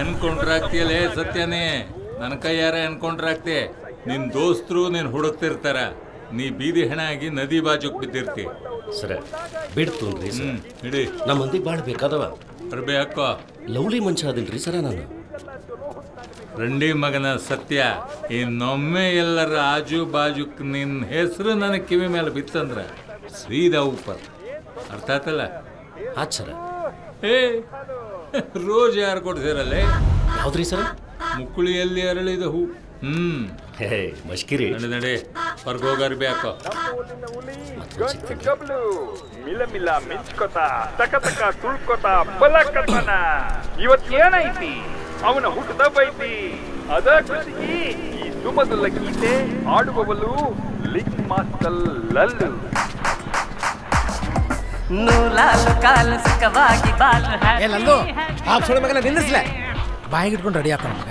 Encounter ಆಗ್ತೀಯಲ್ಲೇ ಸತ್ಯನೇ, ನನ್ನ ಕೈಯಾರ ಎನ್ಕೌಂಟ್ರ್ ಆಗ್ತಿ. ನಿನ್ ದೋಸ್ತರು ನೀನ್ ಹುಡುಕ್ತಿರ್ತಾರ, ನೀ ಬೀದಿ ಹೆಣ ಆಗಿ ನದಿ ಬಾಜುಕ್ ಬಿದ್ದಿರ್ತಿ. ಸರ ಬಿಡ್ತುನ್ರಿ ಸರ್, ಇಡಿ ನಮ್ಮ ಮಂದಿಗೆ ಭಾಳ ಬೇಕಾದವ. ಅರ್ಬೆ ಅಕ್ಕೋ, ಲವ್ಲಿ ಮನುಷ್ಯ ಅದಿಲ್ರಿ ಸರ ನಾನು. ರಂಡಿ ಮಗನ ಸತ್ಯ, ಇನ್ನೊಮ್ಮೆ ಎಲ್ಲರ ಆಜು ಬಾಜುಕ್ ನಿನ್ ಹೆಸರು ನನಗೆ ಕಿವಿ ಮೇಲೆ ಬಿತ್ತಂದ್ರ ಸೀದಾ ಉಪ್ಪರ್. ಅರ್ಥ ಆತಲ್ಲ? ಆತ್ ಸರ. ಏ ರೋಜ್ ಯಾರು ಕೊಡ್ತೀರಲ್ಲೇ? ಯಾವ್ದ್ರಿ ಸರ? ಮುಕ್ಕುಳಿಯಲ್ಲಿ ಅರಳಿದ ಹೂ. ಹೇ ಮಷ್ಕಿರಿ. ನಡೆ ಹೊರ್ಗೋಗಾರ ಬೇಕು. ಮಿಲ ಮಿಲ ಮಿಂಚ್ಕೊತ ತಕ ತಕ ತುಳ್ಕೊತ ಬಲಕತನ. ಇವತ್ತು ಏನೈತಿ? ಅವನ ಹುಟ್ಟದ ಬೈತಿ. ಅದ ಖುಷಿಗೆ ಈ ಸುಮಧುರ ಗೀತೆ ಆಡುವವಳು ಲಿಂಗ್ ಮಾಸ್ಟಲ್ ಲಲ್ಲು. ನೂಲಾಲು ಕಾಲು ಸುಖವಾಗಿ ಬಾಲು ಏ ಲಲ್ಲು, ಆ ಸುಳ್ಳು ಮಗನ ನಿಲ್ಲಿಸ್ಲೆ. ಬಾಯಿಗೆ ಇಟ್ಕೊಂಡು ರೆಡಿ ಆಗ್ತಾನ ಮಗ.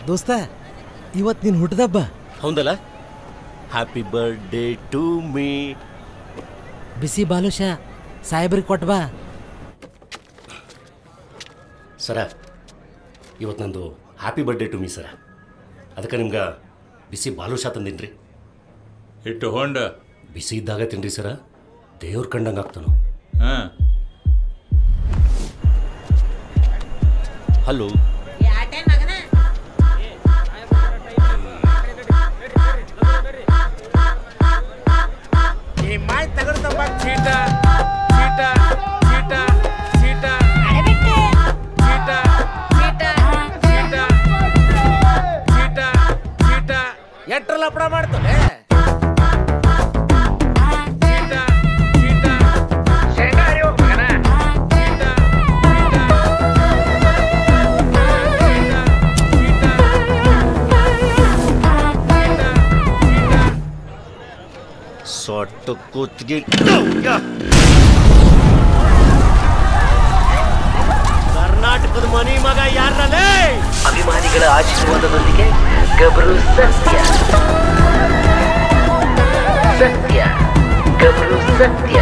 ದೋಸ್ತ, ಇವತ್ತು ನೀನು ಹುಟ್ಟದಬ್ಬ ಹೌದಲ್ಲ? Happy birthday to me. ಬಿಸಿ ಬಾಲುಷ ಸಾಹೇಬ್ರಿಗೆ ಕೊಟ್ಟು ಬಾ. ಸರ ಇವತ್ತು ನಂದು happy birthday to me sir. ಅದಕ್ಕೆ ನಿಮ್ಗೆ ಬಿಸಿ ಬಾಲುಷಾ ತಂದಿನ್ರಿ. ಇಟ್ಟು ಹೊಂಡ ಬಿಸಿ ಇದ್ದಾಗ ತಿನ್ರಿ ಸರ, ದೇವ್ರ ಕಂಡಂಗೆ ಆಗ್ತಾನು. ಹಲೋ ಮಾಯಿ ತಗಡ್ತಂಬ ಚೀಟ ಚೀಟ ಚೀಟ ಚೀಟ ಚೀಟ ಚೀಟ ಚೀಟ ಚೀಟ ಚೀಟ ಎಟ್ರಲ್ಲ ಅಪಡ ಮಾಡ್ತಾನೆ. ಸೊಟ್ಟು ಕೂತ್ಗಿ ಕರ್ನಾಟಕದ ಮನಿ ಮಗ ಯಾರಲ್ಲೇ? ಅಭಿಮಾನಿಗಳ ಆಶೀರ್ವಾದದೊಂದಿಗೆ ಗಬ್ರು ಸತ್ಯ ಸತ್ಯ ಗಬ್ರು ಸತ್ಯ.